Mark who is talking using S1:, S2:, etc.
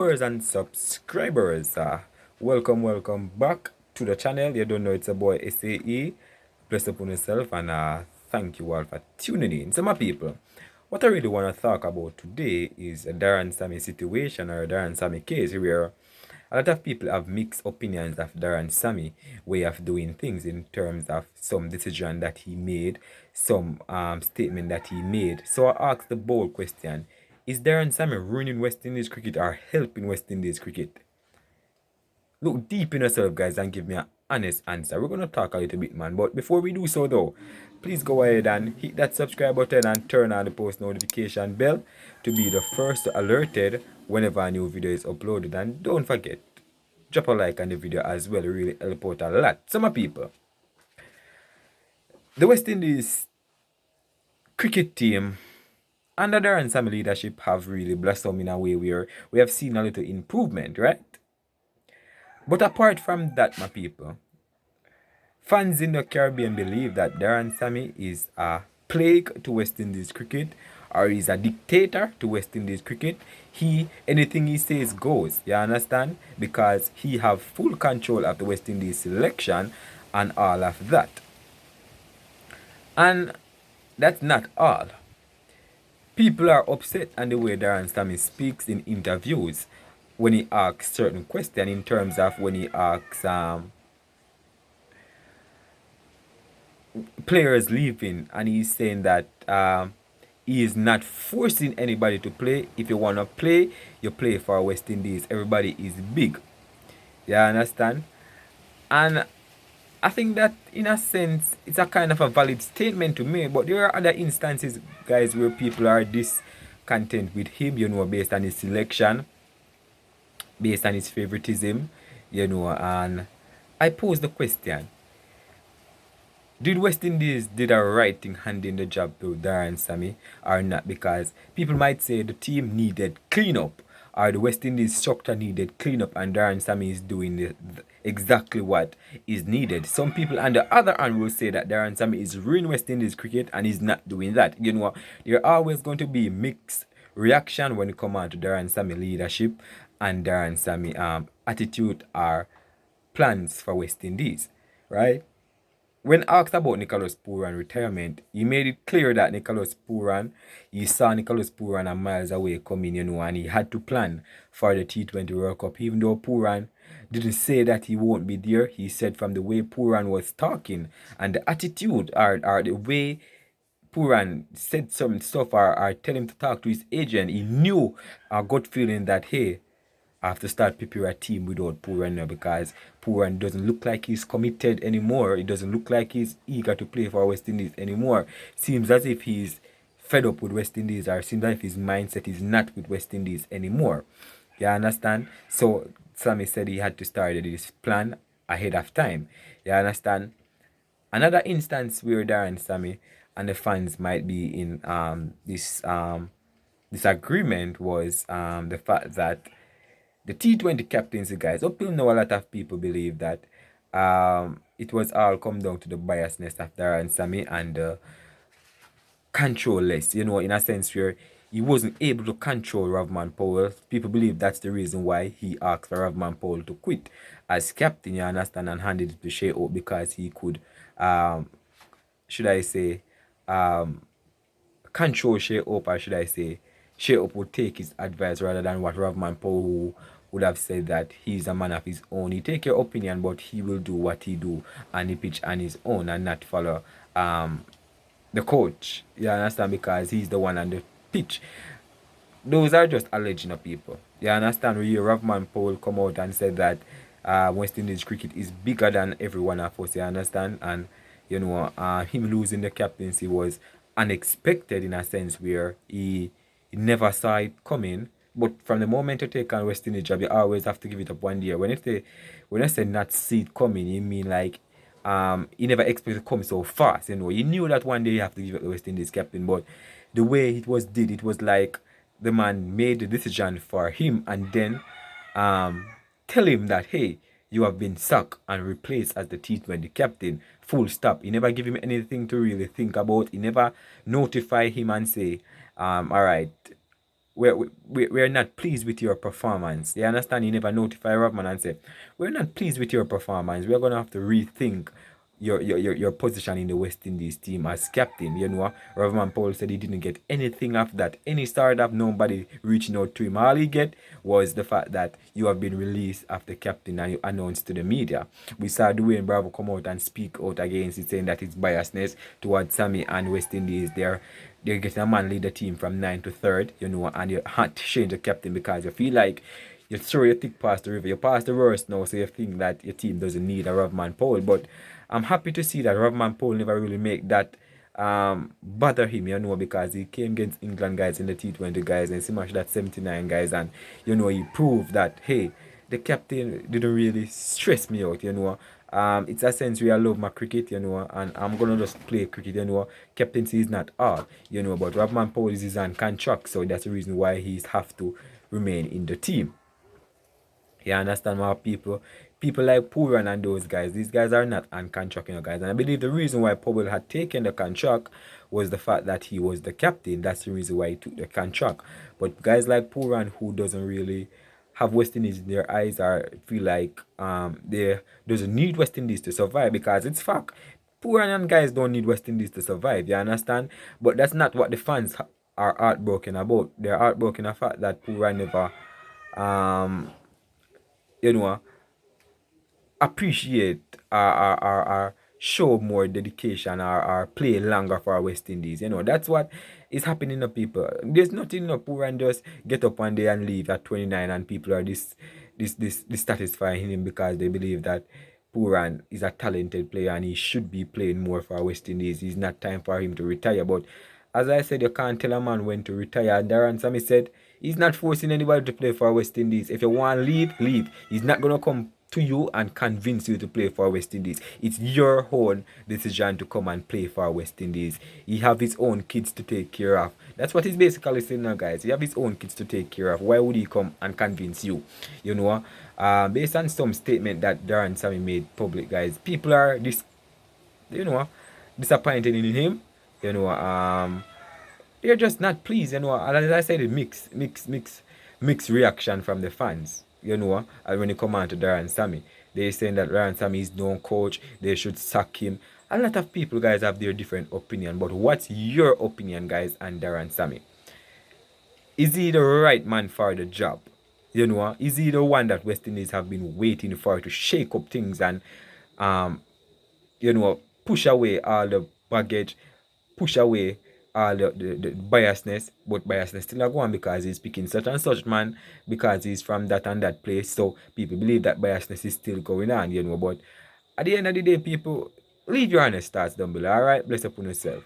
S1: Viewers and subscribers, welcome back to the channel. You don't know it's a boy SAE. Bless upon yourself and thank you all for tuning in. So my people, what I really want to talk about today is a Darren Sammy situation or a Darren Sammy case where a lot of people have mixed opinions of Darren Sammy way of doing things in terms of some decision that he made, some statement that he made. So I asked the bold question: is Darren Sammy ruining West Indies cricket or helping West Indies cricket? Look deep in yourself, guys, and give me an honest answer. We're going to talk a little bit, man. But before we do so, though, please go ahead and hit that subscribe button and turn on the post notification bell to be the first alerted whenever a new video is uploaded. And don't forget, drop a like on the video as well. It really help out a lot. So, my people, the West Indies cricket team under Darren Sammy leadership have really blossomed in a way where we have seen a little improvement, right? But apart from that, my people, fans in the Caribbean believe that Darren Sammy is a plague to West Indies cricket, or is a dictator to West Indies cricket. Anything he says goes, you understand? Because he have full control of the West Indies selection and all of that. And that's not all. People are upset on the way Darren Sammy speaks in interviews when he asks certain questions, in terms of when he asks players leaving, and he's saying that he is not forcing anybody to play. If you want to play, you play for West Indies. Everybody is big. You understand? And I think that in a sense it's a kind of a valid statement to make, but there are other instances, guys, where people are discontent with him, based on his selection, based on his favoritism, and I pose the question: did West Indies did a right thing handing the job to Darren Sammy or not? Because people might say the team needed cleanup, or the West Indies structure needed cleanup, and Darren Sammy is doing exactly what is needed. Some people on the other hand will say that Darren Sammy is ruining West Indies cricket and he's not doing that. There are always going to be mixed reaction when it comes on to Darren Sammy leadership and Darren Sammy attitude or plans for West Indies, right? When asked about Nicholas Pooran retirement, he made it clear that he saw Nicholas Pooran a miles away coming, and he had to plan for the T20 World Cup. Even though Pooran didn't say that he won't be there, he said from the way Pooran was talking and the attitude or the way Pooran said some stuff or tell him to talk to his agent, he knew a gut feeling that, hey, I have to start prepare a team without Pooran now, because Pooran doesn't look like he's committed anymore. It doesn't look like he's eager to play for West Indies anymore. Seems as if he's fed up with West Indies, or seems as if his mindset is not with West Indies anymore. You understand? So Sammy said he had to start this plan ahead of time. You understand? Another instance where Darren Sammy and the fans might be in this disagreement was the fact that the T20 captaincy, guys, up till now, a lot of people believe that it was all come down to the biasness of Darren Sammy and controlless, in a sense where he wasn't able to control Ravman Powell. People believe that's the reason why he asked for Ravman Powell to quit as captain, you understand, and handed it to Shea Hope, because he could, should I say, control Shea Hope, or should I say, Shea Hope would take his advice rather than what Ravman Powell, who would have said that he's a man of his own. He take your opinion, but he will do what he do and he pitch on his own and not follow the coach. You understand? Because he's the one on the pitch. Those are just alleging of people. You understand? We hear Ravman Powell come out and said that West Indies cricket is bigger than every one of us. You understand? And him losing the captaincy was unexpected in a sense where he never saw it coming. But from the moment you take on West Indies job, you always have to give it up one year. When I say not see it coming, you mean like he never expected to come so fast. He knew that one day you have to give up the West Indies captain, but the way it was like the man made the decision for him and then tell him that, hey, you have been sacked and replaced as the T20 captain. Full stop. He never give him anything to really think about. He never notify him and say, all right, we're not pleased with your performance. You understand? You never notify Rodman and say, we're not pleased with your performance. We're gonna have to rethink your position in the West Indies team as captain. You know, Rodman Paul said he didn't get anything after that. Any startup, nobody reaching out to him. All he get was the fact that you have been released after captain and you announced to the media. We saw Dwayne Bravo come out and speak out against it, saying that it's biasness towards Sammy and West Indies. They're getting a man lead the team from 9 to 3rd, you know, and you had to change the captain because you feel like you throw your thick past the river. You pass the worst now, so you think that your team doesn't need a Rovman Pole. But I'm happy to see that Rovman Pole never really make that bother him, you know, because he came against England guys in the T20 guys and smashed that 79 guys, and you know he proved that hey, the captain didn't really stress me out, you know. It's a sense where I love my cricket, you know, and I'm gonna just play cricket, you know. Captaincy is not all, you know, but Robman Paul is on contract, so that's the reason why he's have to remain in the team. You understand my people like Puran and those guys, these guys are not on contract, you know, guys. And I believe the reason why Powell had taken the contract was the fact that he was the captain. That's the reason why he took the contract. But guys like Puran, who doesn't really have West Indies in their eyes, or feel like they doesn't need West Indies to survive, because it's fact. Puran guys don't need West Indies to survive, you understand? But that's not what the fans are heartbroken about. They're heartbroken the fact that Puran never um you know appreciate or show more dedication or play longer for our West Indies. You know, that's what is happening to people. There's nothing no poor and just get up one day and leave at 29 and people are dissatisfying him because they believe that Puran is a talented player and he should be playing more for West Indies. It's not time for him to retire. But as I said, you can't tell a man when to retire. And Darren Sammy said he's not forcing anybody to play for West Indies. If you want to leave, leave. He's not going to come to you and convince you to play for West Indies. It's your own decision to come and play for West Indies. He have his own kids to take care of. That's what he's basically saying now, guys. He have his own kids to take care of. Why would he come and convince you? You know, based on some statement that Darren Sammy made public, guys, people are you know, disappointed in him. You know, they're just not pleased, you know. And as I said, mixed reaction from the fans, you know. And when it come on to Darren Sammy, they're saying that Darren Sammy is no coach, they should sack him. A lot of people, guys, have their different opinion. But what's your opinion, guys, on Darren Sammy? Is he the right man for the job? You know, is he the one that West Indies have been waiting for to shake up things and you know, push away all the baggage, push away all the biasness, but biasness still a go on because he's picking such and such man because he's from that and that place. So people believe that biasness is still going on, you know. But at the end of the day, people, leave your honest thoughts down below. Alright, bless up on yourself.